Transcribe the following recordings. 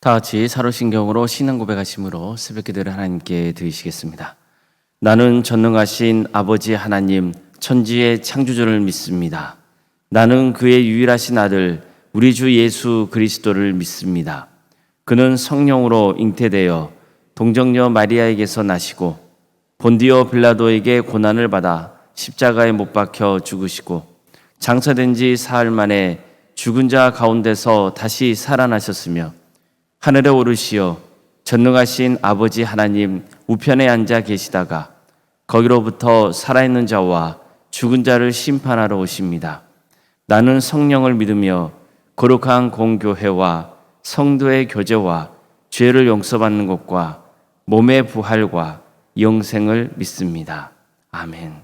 다 같이 사로신경으로 신앙 고백하심으로 새벽 기도를 하나님께 드리시겠습니다. 나는 전능하신 아버지 하나님 천지의 창조주를 믿습니다. 나는 그의 유일하신 아들 우리 주 예수 그리스도를 믿습니다. 그는 성령으로 잉태되어 동정녀 마리아에게서 나시고 본디오 빌라도에게 고난을 받아 십자가에 못 박혀 죽으시고 장사된 지 사흘 만에 죽은 자 가운데서 다시 살아나셨으며 하늘에 오르시어 전능하신 아버지 하나님 우편에 앉아 계시다가 거기로부터 살아있는 자와 죽은 자를 심판하러 오십니다. 나는 성령을 믿으며 거룩한 공교회와 성도의 교제와 죄를 용서받는 것과 몸의 부활과 영생을 믿습니다. 아멘.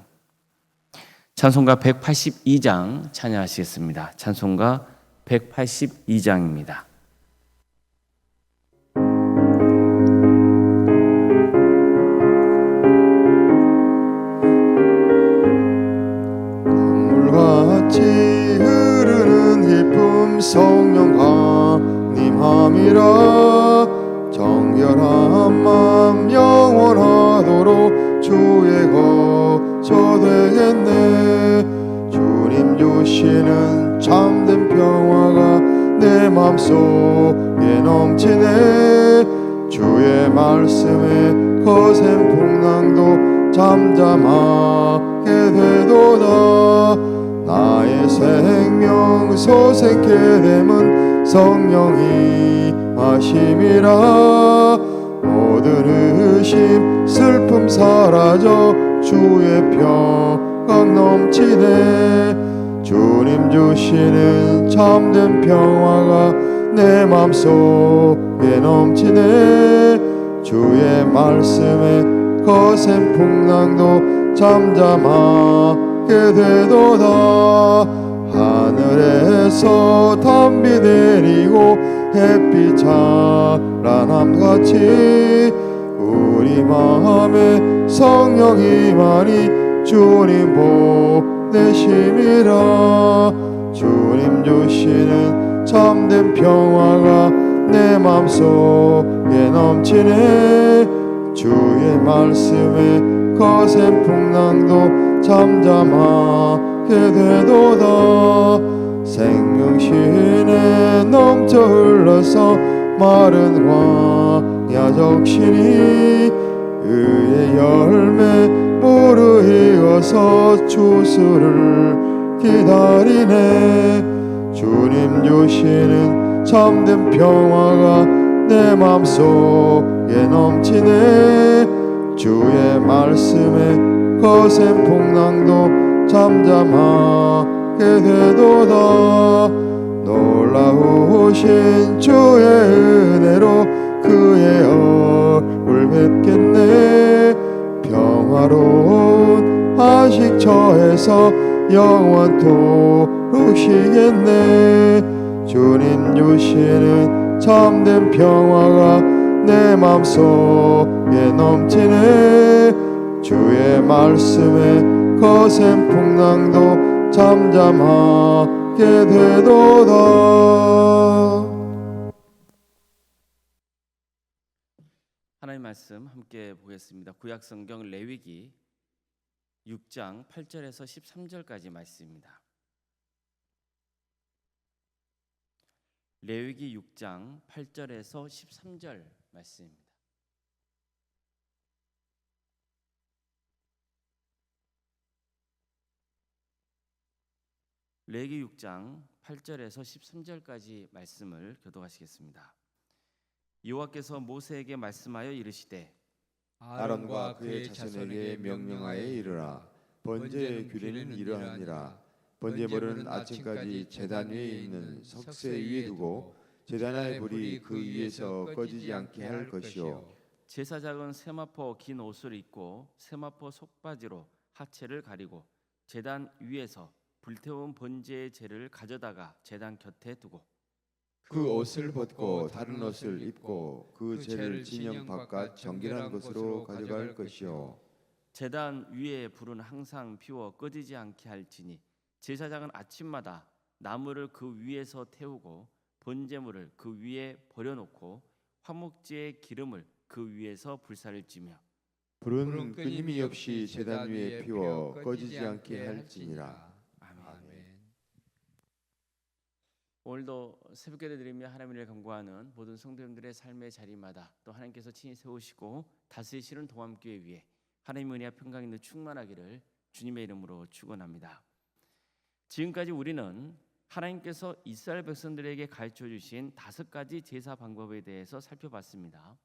찬송가 182장 찬양하시겠습니다. 찬송가 182장입니다. 강물같이 흐르는 기쁨 성령 강림함이라 정결한 맘 영원하도록 주의 거처 되겠네. 주님 주시는 참된 평화가 내 맘속에 넘치네. 주의 말씀에 거센 풍랑도 잠잠하게 되도다. 나의 생명 소생케 됨은 성령이 하심이라. 모든 의심 슬픔 사라져 주의 평강 넘치네. 주님 주시는 참된 평화가 내 맘속에 넘치네. 주의 말씀에 거센 풍랑도 잠잠하게 되도다. 하늘에서 담비 내리고 햇빛 찬란함같이 우리 마음에 성령이 많이 주님 보내심이라. 주님 주시는 참된 평화가 내 맘속에 넘치네. 주의 말씀에 거센 풍랑도 잠잠하게 되도다. 생명신에 넘쳐 흘러서 마른 광야 적신이 의의 열매 무르익어서 추수를 기다리네. 주님 주시는 참된 평화가 내 맘속에 넘치네. 주의 말씀에 거센 풍랑도 잠잠하게 되도다. 놀라우신 주의 은혜로 그의 얼굴 뵙겠네. 평화로운 안식처에서 영원토록 쉬겠네. 주님 주시는 참된 평화가 내 맘속에 넘치네. 주의 말씀에 거센 풍랑도 잠잠하게 되도다. 하나님 말씀 함께 보겠습니다. 구약성경 레위기 6장 8절에서 13절까지 말씀입니다. 레위기 6장 8절에서 13절 말씀입니다. 레위기 6장 8절에서 13절까지 말씀을 교독하시겠습니다. 여호와께서 모세에게 말씀하여 이르시되 아론과 그의 자손에게 명령하여 이르라. 번제의 규례는 이러하니라. 번제물은 아침까지 제단 위에 있는 석쇠 위에 두고 제단의 불이 그 위에서 꺼지지 않게 할 것이요. 제사장은 세마포 긴 옷을 입고 세마포 속바지로 하체를 가리고 제단 위에서 불태운 번제의 재를 가져다가 제단 곁에 두고 그 옷을 벗고 다른 옷을 입고 그 재를 진영 바깥 정결한 곳으로 가져갈 것이요. 제단 위에 불은 항상 피워 꺼지지 않게 할지니 제사장은 아침마다 나무를 그 위에서 태우고 번제물을 그 위에 버려놓고 화목제의 기름을 그 위에서 불사를 찌며 불은 끊임이 없이 제단 위에 피워 꺼지지 않게 할지니라. 아멘. 오늘도 새벽기도 드리며 하나님을 간구하는 모든 성도님들의 삶의 자리마다 또 하나님께서 친히 세우시고 다스리시는 동암교회 위에 하나님의 은혜와 평강이 늘 충만하기를 주님의 이름으로 축원합니다. 지금까지 우리는 하나님께서 이스라엘 백성들에게 가르쳐 주신 5가지 제사 방법에 대해서 살펴봤습니다.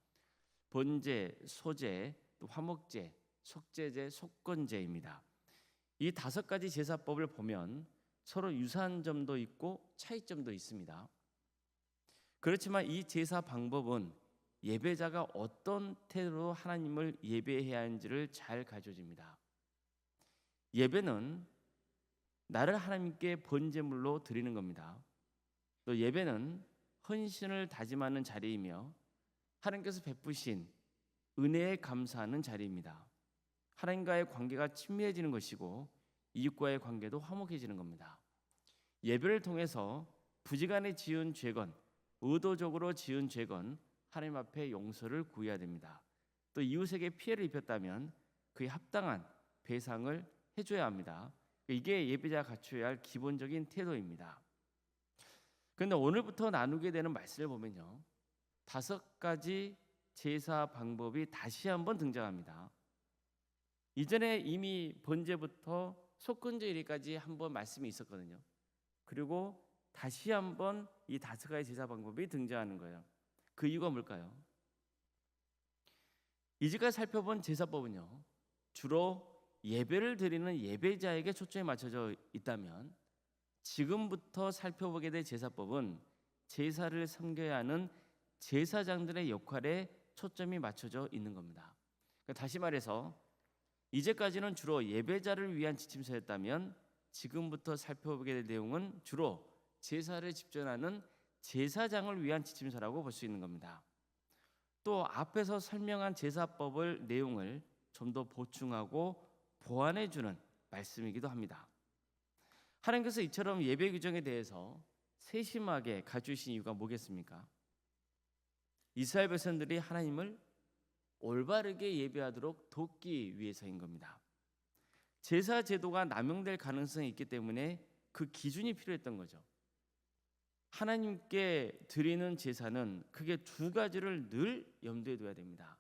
번제, 소제, 또 화목제, 속제제, 속건제입니다. 이 5가지 제사법을 보면 서로 유사한 점도 있고 차이점도 있습니다. 그렇지만 이 제사 방법은 예배자가 어떤 태도로 하나님을 예배해야 하는지를 잘 가르쳐줍니다. 예배는 나를 하나님께 번제물로 드리는 겁니다. 또 예배는 헌신을 다짐하는 자리이며 하나님께서 베푸신 은혜에 감사하는 자리입니다. 하나님과의 관계가 친밀해지는 것이고 이웃과의 관계도 화목해지는 겁니다. 예배를 통해서 부지간에 지은 죄건, 의도적으로 지은 죄건 하나님 앞에 용서를 구해야 됩니다. 또 이웃에게 피해를 입혔다면 그에 합당한 배상을 해줘야 합니다. 이게 예배자가 갖춰야 할 기본적인 태도입니다. 그런데 오늘부터 나누게 되는 말씀을 보면요, 5가지 제사 방법이 다시 한번 등장합니다. 이전에 이미 번제부터 속건제 이르기까지 한번 말씀이 있었거든요. 그리고 다시 한번 이 5가지 제사 방법이 등장하는 거예요. 그 이유가 뭘까요? 이제까지 살펴본 제사법은요, 주로 예배를 드리는 예배자에게 초점이 맞춰져 있다면 지금부터 살펴보게 될 제사법은 제사를 섬겨야 하는 제사장들의 역할에 초점이 맞춰져 있는 겁니다. 그러니까 다시 말해서 이제까지는 주로 예배자를 위한 지침서였다면 지금부터 살펴보게 될 내용은 주로 제사를 집전하는 제사장을 위한 지침서라고 볼 수 있는 겁니다. 또 앞에서 설명한 제사법을 내용을 좀 더 보충하고 보완해 주는 말씀이기도 합니다. 하나님께서 이처럼 예배 규정에 대해서 세심하게 가르치신 이유가 뭐겠습니까? 이스라엘 백성들이 하나님을 올바르게 예배하도록 돕기 위해서인 겁니다. 제사 제도가 남용될 가능성이 있기 때문에 그 기준이 필요했던 거죠. 하나님께 드리는 제사는 크게 2가지를 늘 염두에 둬야 됩니다.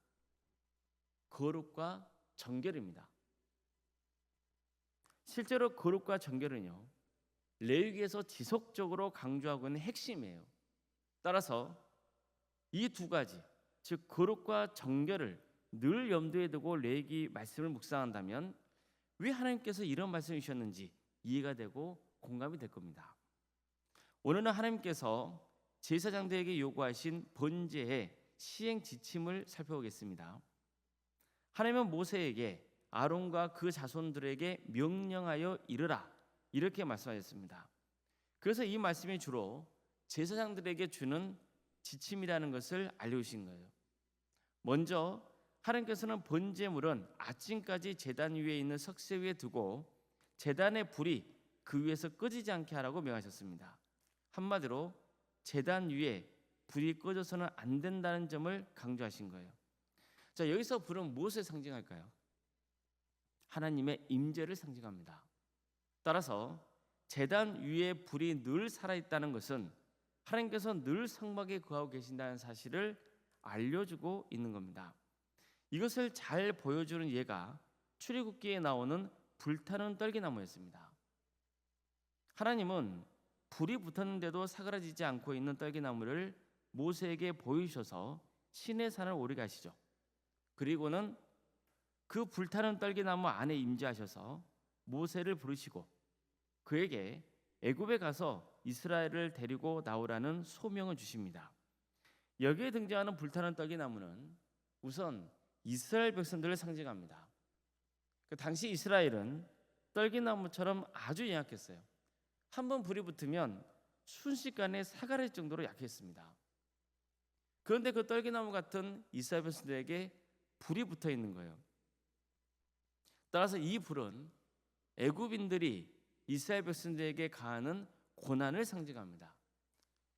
거룩과 정결입니다. 실제로 거룩과 정결은요, 레위기에서 지속적으로 강조하고 있는 핵심이에요. 따라서 이 2가지, 즉 거룩과 정결을 늘 염두에 두고 레위기 말씀을 묵상한다면 왜 하나님께서 이런 말씀을 주셨는지 이해가 되고 공감이 될 겁니다. 오늘은 하나님께서 제사장들에게 요구하신 번제의 시행 지침을 살펴보겠습니다. 하나님은 모세에게 아론과 그 자손들에게 명령하여 이르라 이렇게 말씀하셨습니다. 그래서 이 말씀이 주로 제사장들에게 주는 지침이라는 것을 알려주신 거예요. 먼저 하나님께서는 번제물은 아침까지 제단 위에 있는 석쇠 위에 두고 제단의 불이 그 위에서 꺼지지 않게 하라고 명하셨습니다. 한마디로 제단 위에 불이 꺼져서는 안 된다는 점을 강조하신 거예요. 자, 여기서 불은 무엇을 상징할까요? 하나님의 임재를 상징합니다. 따라서 제단 위에 불이 늘 살아있다는 것은 하나님께서 늘 성막에 거하고 계신다는 사실을 알려주고 있는 겁니다. 이것을 잘 보여주는 예가 출애굽기에 나오는 불타는 떨기나무였습니다. 하나님은 불이 붙었는데도 사그라지지 않고 있는 떨기나무를 모세에게 보이셔서 시내산을 오르게 하시죠. 그리고는 그 불타는 떨기나무 안에 임재하셔서 모세를 부르시고 그에게 애굽에 가서 이스라엘을 데리고 나오라는 소명을 주십니다. 여기에 등장하는 불타는 떨기나무는 우선 이스라엘 백성들을 상징합니다. 그 당시 이스라엘은 떨기나무처럼 아주 연약했어요. 한번 불이 붙으면 순식간에 사가릴 정도로 약했습니다. 그런데 그 떨기나무 같은 이스라엘 백성들에게 불이 붙어 있는 거예요. 따라서 이 불은 애굽인들이 이스라엘 백성들에게 가하는 고난을 상징합니다.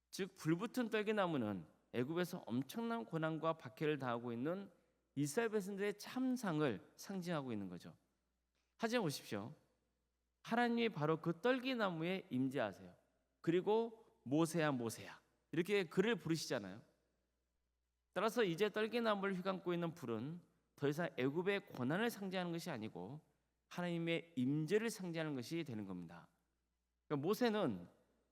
즉 불붙은 떨기나무는 애굽에서 엄청난 고난과 박해를 당하고 있는 이스라엘 백성들의 참상을 상징하고 있는 거죠. 하지만 보십시오. 하나님이 바로 그 떨기나무에 임재하세요. 그리고 모세야 모세야 이렇게 그를 부르시잖아요. 따라서 이제 떨기나무를 휘감고 있는 불은 더 이상 애굽의 고난을 상징하는 것이 아니고 하나님의 임재를 상징하는 것이 되는 겁니다. 그러니까 모세는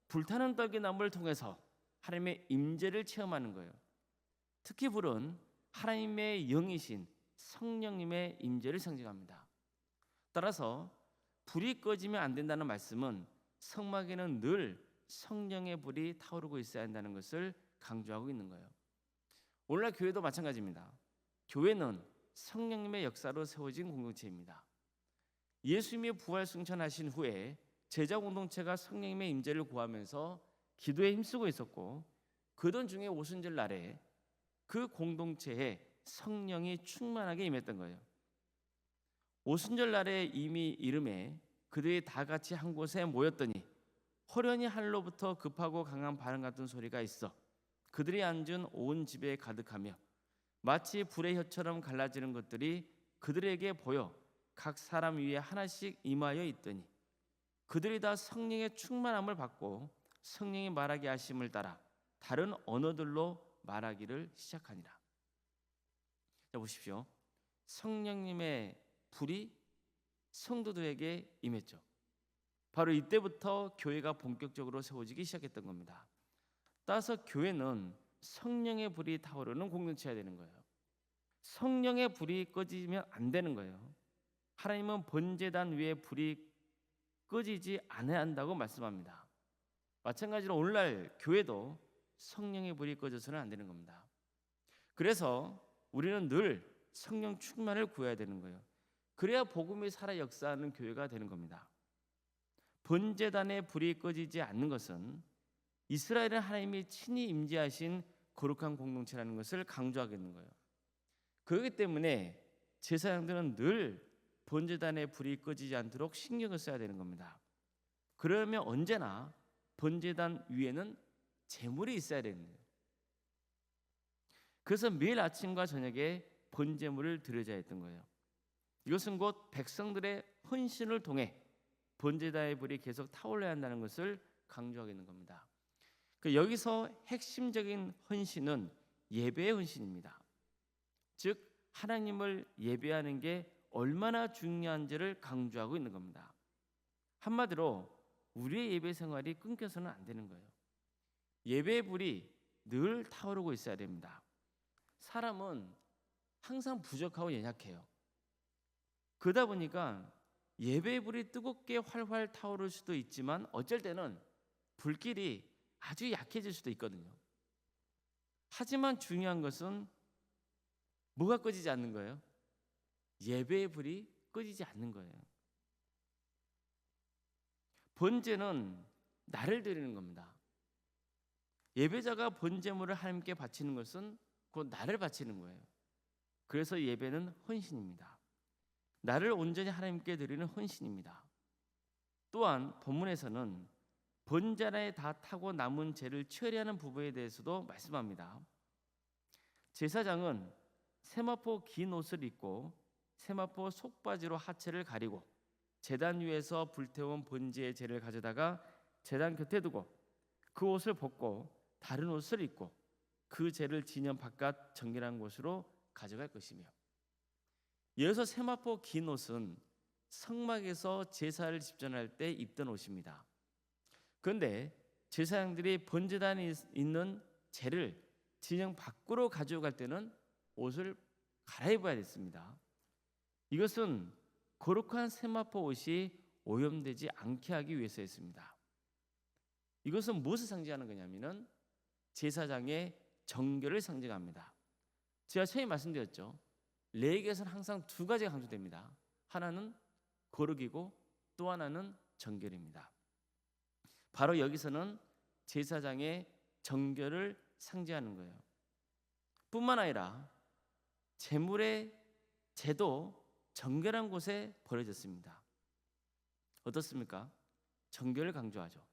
불타는 떨기나무를 통해서 하나님의 임재를 체험하는 거예요. 특히 불은 하나님의 영이신 성령님의 임재를 상징합니다. 따라서 불이 꺼지면 안 된다는 말씀은 성막에는 늘 성령의 불이 타오르고 있어야 한다는 것을 강조하고 있는 거예요. 오늘날 교회도 마찬가지입니다. 교회는 성령님의 역사로 세워진 공동체입니다. 예수님이 부활 승천하신 후에 제자 공동체가 성령님의 임재를 구하면서 기도에 힘쓰고 있었고, 그던 중에 오순절 날에 그 공동체에 성령이 충만하게 임했던 거예요. 오순절 날에 이미 이름에 그들이 다 같이 한 곳에 모였더니 호련히 하늘로부터 급하고 강한 바람 같은 소리가 있어 그들이 앉은 온 집에 가득하며 마치 불의 혀처럼 갈라지는 것들이 그들에게 보여 각 사람 위에 하나씩 임하여 있더니 그들이 다 성령의 충만함을 받고 성령이 말하게 하심을 따라 다른 언어들로 말하기를 시작하니라. 자, 보십시오. 성령님의 불이 성도들에게 임했죠. 바로 이때부터 교회가 본격적으로 세워지기 시작했던 겁니다. 따라서 교회는 성령의 불이 타오르는 공동체가 되는 거예요. 성령의 불이 꺼지면 안 되는 거예요. 하나님은 번제단 위에 불이 꺼지지 않아야 한다고 말씀합니다. 마찬가지로 오늘날 교회도 성령의 불이 꺼져서는 안 되는 겁니다. 그래서 우리는 늘 성령 충만을 구해야 되는 거예요. 그래야 복음이 살아 역사하는 교회가 되는 겁니다. 번제단의 불이 꺼지지 않는 것은 이스라엘은 하나님이 친히 임재하신 거룩한 공동체라는 것을 강조하겠는 거예요. 그렇기 때문에 제사장들은 늘 번제단의 불이 꺼지지 않도록 신경을 써야 되는 겁니다. 그러면 언제나 번제단 위에는 제물이 있어야 되는 거예요. 그래서 매일 아침과 저녁에 번제물을 드려야 했던 거예요. 이것은 곧 백성들의 헌신을 통해 번제단의 불이 계속 타올라야 한다는 것을 강조하겠는 겁니다. 여기서 핵심적인 헌신은 예배의 헌신입니다. 즉 하나님을 예배하는 게 얼마나 중요한지를 강조하고 있는 겁니다. 한마디로 우리의 예배 생활이 끊겨서는 안 되는 거예요. 예배의 불이 늘 타오르고 있어야 됩니다. 사람은 항상 부족하고 연약해요. 그러다 보니까 예배의 불이 뜨겁게 활활 타오를 수도 있지만 어쩔 때는 불길이 아주 약해질 수도 있거든요. 하지만 중요한 것은 뭐가 꺼지지 않는 거예요? 예배의 불이 꺼지지 않는 거예요. 번제는 나를 드리는 겁니다. 예배자가 번제물을 하나님께 바치는 것은 곧 나를 바치는 거예요. 그래서 예배는 헌신입니다. 나를 온전히 하나님께 드리는 헌신입니다. 또한 본문에서는 번제단에 다 타고 남은 재를 처리하는 부분에 대해서도 말씀합니다. 제사장은 세마포 긴 옷을 입고 세마포 속바지로 하체를 가리고 제단 위에서 불태운 번제의 재를 가져다가 제단 곁에 두고 그 옷을 벗고 다른 옷을 입고 그 재를 진영 바깥 정결한 곳으로 가져갈 것이며, 이어서 세마포 긴 옷은 성막에서 제사를 집전할 때 입던 옷입니다. 그런데 제사장들이 번제단에 있는 재를 진영 밖으로 가져갈 때는 옷을 갈아입어야 됐습니다. 이것은 거룩한 세마포 옷이 오염되지 않게 하기 위해서였습니다. 이것은 무엇을 상징하는 거냐면은 제사장의 정결을 상징합니다. 제가 처음에 말씀드렸죠. 레위기에서는 항상 두 가지가 강조됩니다. 하나는 거룩이고 또 하나는 정결입니다. 바로 여기서는 제사장의 정결을 상징하는 거예요. 뿐만 아니라 제물의 제도 정결한 곳에 버려졌습니다. 어떻습니까? 정결을 강조하죠.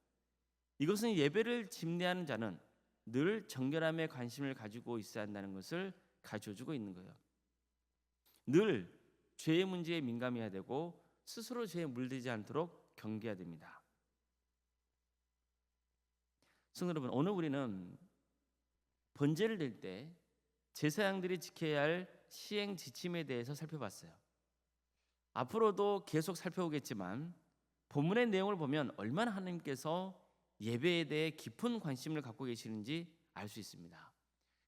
이것은 예배를 집례하는 자는 늘 정결함에 관심을 가지고 있어야 한다는 것을 가르쳐주고 있는 거예요. 늘 죄의 문제에 민감해야 되고 스스로 죄에 물들지 않도록 경계해야 됩니다. 성도 여러분, 오늘 우리는 번제를 드릴 때 제사장들이 지켜야 할 시행 지침에 대해서 살펴봤어요. 앞으로도 계속 살펴보겠지만 본문의 내용을 보면 얼마나 하나님께서 예배에 대해 깊은 관심을 갖고 계시는지 알 수 있습니다.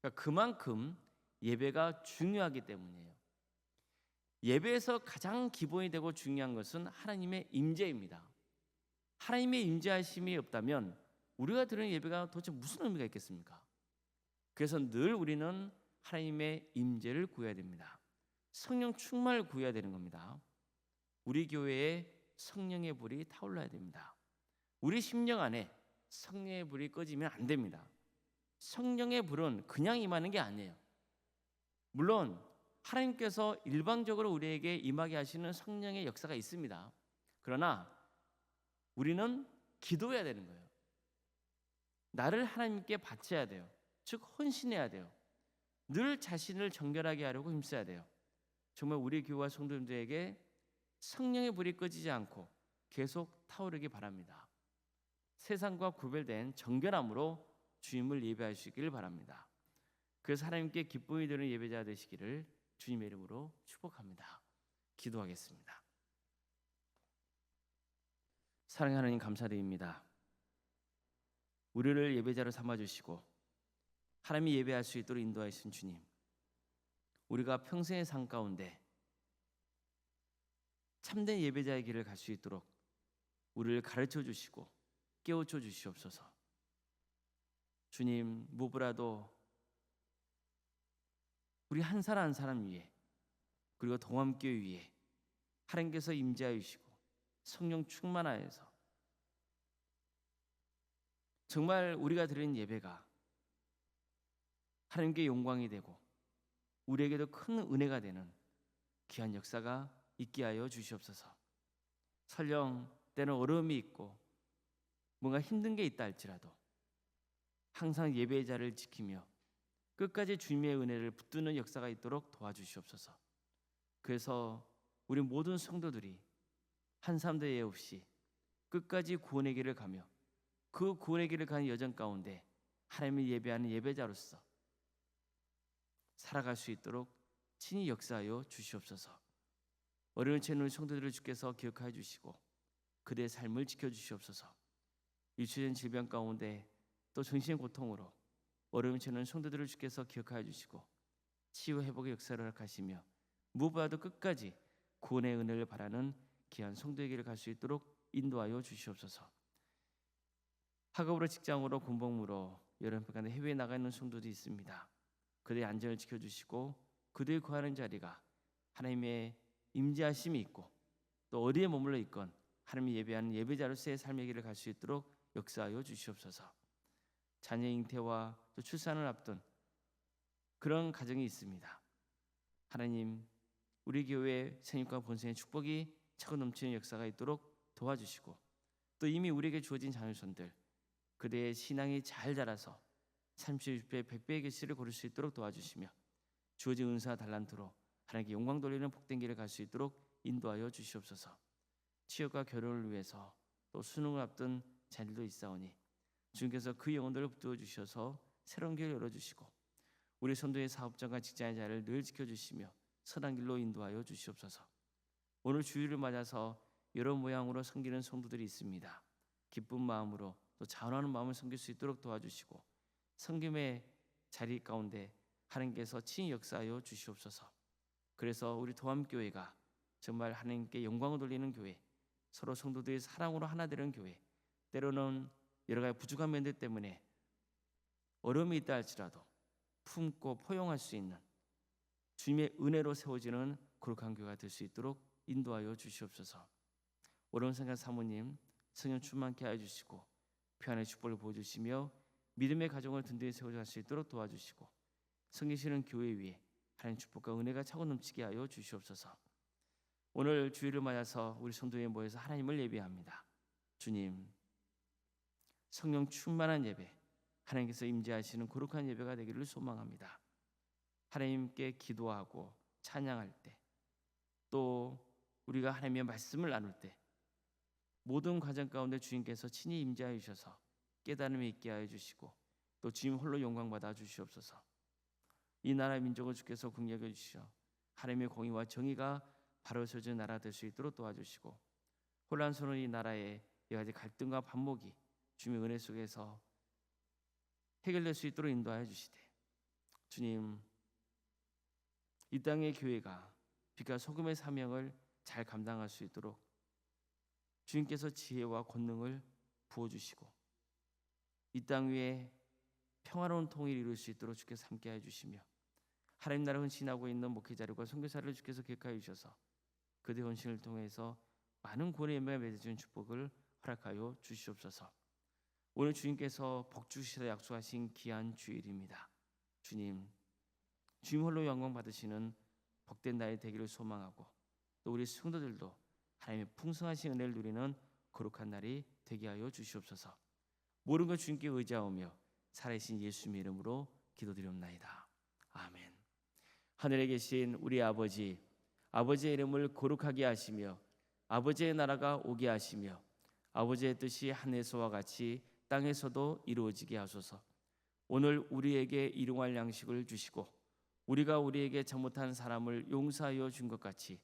그러니까 그만큼 예배가 중요하기 때문이에요. 예배에서 가장 기본이 되고 중요한 것은 하나님의 임재입니다. 하나님의 임재하심이 없다면 우리가 드리는 예배가 도대체 무슨 의미가 있겠습니까? 그래서 늘 우리는 하나님의 임재를 구해야 됩니다. 성령 충만을 구해야 되는 겁니다. 우리 교회에 성령의 불이 타올라야 됩니다. 우리 심령 안에 성령의 불이 꺼지면 안 됩니다. 성령의 불은 그냥 임하는 게 아니에요. 물론 하나님께서 일방적으로 우리에게 임하게 하시는 성령의 역사가 있습니다. 그러나 우리는 기도해야 되는 거예요. 나를 하나님께 바쳐야 돼요. 즉 헌신해야 돼요. 늘 자신을 정결하게 하려고 힘써야 돼요. 정말 우리 교회와 성도님들에게 성령의 불이 꺼지지 않고 계속 타오르기 바랍니다. 세상과 구별된 정결함으로 주님을 예배하시길 바랍니다. 그래서 하나님께 기쁨이 되는 예배자 되시기를 주님의 이름으로 축복합니다. 기도하겠습니다. 사랑하는 하나님, 감사드립니다. 우리를 예배자로 삼아주시고 하나님이 예배할 수 있도록 인도하신 주님, 우리가 평생의 삶 가운데 참된 예배자의 길을 갈 수 있도록 우리를 가르쳐 주시고 깨우쳐 주시옵소서. 주님, 무엇보다도 우리 한 사람 한 사람 위에, 그리고 동암교회 위에 하나님께서 임재하여 주시고 성령 충만하여서 정말 우리가 드리는 예배가 하나님께 영광이 되고 우리에게도 큰 은혜가 되는 귀한 역사가 있게 하여 주시옵소서. 설령 때는 어려움이 있고 뭔가 힘든 게 있다 할지라도 항상 예배의 자를 지키며 끝까지 주님의 은혜를 붙드는 역사가 있도록 도와주시옵소서. 그래서 우리 모든 성도들이 한 사람도 예외 없이 끝까지 구원의 길을 가며 그 구원의 길을 가는 여정 가운데 하나님을 예배하는 예배자로서 살아갈 수 있도록 친히 역사하여 주시옵소서. 어려운 채 있는 성도들을 주께서 기억하여 주시고 그들의 삶을 지켜주시옵소서. 일치된 질병 가운데 또 정신의 고통으로 어려운 채 있는 성도들을 주께서 기억하여 주시고 치유 회복의 역사를 허락하시며 무엇보다도 끝까지 구원의 은혜를 바라는 귀한 성도에게를 갈 수 있도록 인도하여 주시옵소서. 학업으로 직장으로 군복무로 여러 가운데 해외에 나가 있는 성도도 있습니다. 그들의 안전을 지켜주시고 그들이 거하는 자리가 하나님의 임재하심이 있고 또 어디에 머물러 있건 하나님이 예배하는 예배자로서의 삶의 길을 갈 수 있도록 역사하여 주시옵소서. 자녀 잉태와 또 출산을 앞둔 그런 가정이 있습니다. 하나님, 우리 교회의 생육과 본성의 축복이 차고 넘치는 역사가 있도록 도와주시고 또 이미 우리에게 주어진 자녀손들 그들의 신앙이 잘 자라서 30배 100배의 계시를 고를 수 있도록 도와주시며 주어진 은사와 달란트로 하나님께 영광 돌리는 복된 길을 갈 수 있도록 인도하여 주시옵소서. 취업과 결혼을 위해서 또 수능을 앞둔 자녀들도 있사오니 주님께서 그 영혼들을 붙들어 주셔서 새로운 길을 열어주시고 우리 선도의 사업장과 직장의 자리를 늘 지켜주시며 선한 길로 인도하여 주시옵소서. 오늘 주일을 맞아서 여러 모양으로 섬기는 성도들이 있습니다. 기쁜 마음으로 또 자원하는 마음을 섬길 수 있도록 도와주시고 섬김의 자리 가운데 하나님께서 친히 역사하여 주시옵소서. 그래서 우리 도암교회가 정말 하나님께 영광을 돌리는 교회, 서로 성도들의 사랑으로 하나 되는 교회, 때로는 여러 가지 부족한 면들 때문에 어려움이 있다 할지라도 품고 포용할 수 있는 주님의 은혜로 세워지는 거룩한 교회가 될 수 있도록 인도하여 주시옵소서. 어려운 생각 사모님 성령 충만케 하여 주시고 평안의 축복을 보여주시며 믿음의 가정을 든든히 세워갈 수 있도록 도와주시고 섬기시는 교회 위에 하나님 축복과 은혜가 차고 넘치게 하여 주시옵소서. 오늘 주일을 맞아서 우리 성도에 모여서 하나님을 예배합니다. 주님, 성령 충만한 예배 하나님께서 임재하시는 거룩한 예배가 되기를 소망합니다. 하나님께 기도하고 찬양할 때, 또 우리가 하나님의 말씀을 나눌 때 모든 과정 가운데 주님께서 친히 임재하여 주셔서 깨달음이 있게 하여 주시고 또 주님 홀로 영광 받아 주시옵소서. 이 나라 민족을 주께서 긍휼하여 주시어 하나님의 공의와 정의가 바로 서진 나라 될 수 있도록 도와주시고 혼란스러운 이 나라의 여러 가지 갈등과 반목이 주님의 은혜 속에서 해결될 수 있도록 인도하여 주시되, 주님, 이 땅의 교회가 빛과 소금의 사명을 잘 감당할 수 있도록 주님께서 지혜와 권능을 부어주시고 이 땅 위에 평화로운 통일을 이룰 수 있도록 주께서 함께하여 주시며 하나님 나라 헌신하고 있는 목회자들과 선교사를 주께서 객하여 주셔서 그들의 헌신을 통해서 많은 구원의 열매가 맺어지는 축복을 허락하여 주시옵소서. 오늘 주님께서 복 주시다 약속하신 귀한 주일입니다. 주님 홀로 영광 받으시는 복된 날이 되기를 소망하고 또 우리 성도들도 하나님의 풍성하신 은혜를 누리는 거룩한 날이 되게 하여 주시옵소서. 모든 것 주님께 의지하오며 살아계신 예수님의 이름으로 기도드리옵나이다. 아멘. 하늘에 계신 우리 아버지의 이름을 거룩하게 하시며 아버지의 나라가 오게 하시며 아버지의 뜻이 하늘에서와 같이 땅에서도 이루어지게 하소서. 오늘 우리에게 일용할 양식을 주시고 우리가 우리에게 잘못한 사람을 용서하여 준 것 같이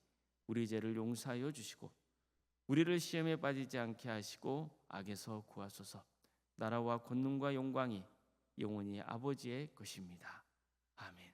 우리 죄를 용서하여 주시고 우리를 시험에 빠지지 않게 하시고 악에서 구하소서. 나라와 권능과 영광이 영원히 아버지의 것입니다. 아멘.